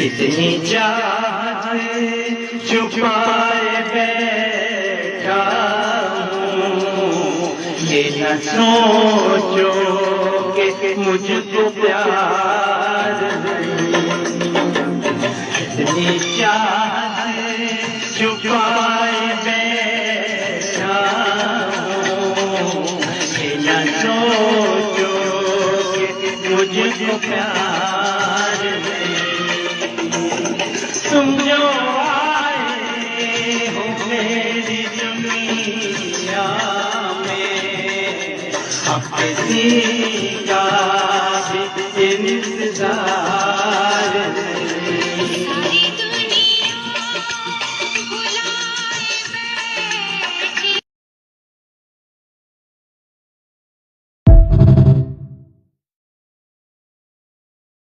कितनी चाहत छुपाए बैठा हूँ, ये न सोचो कि मुझको प्यार कितनी चाहत छुपाए बैठा हूँ, ये न सोचो कि मुझको प्यार तुम जो आए हो मेरी दुनिया में, अब किसी का भी इंतजार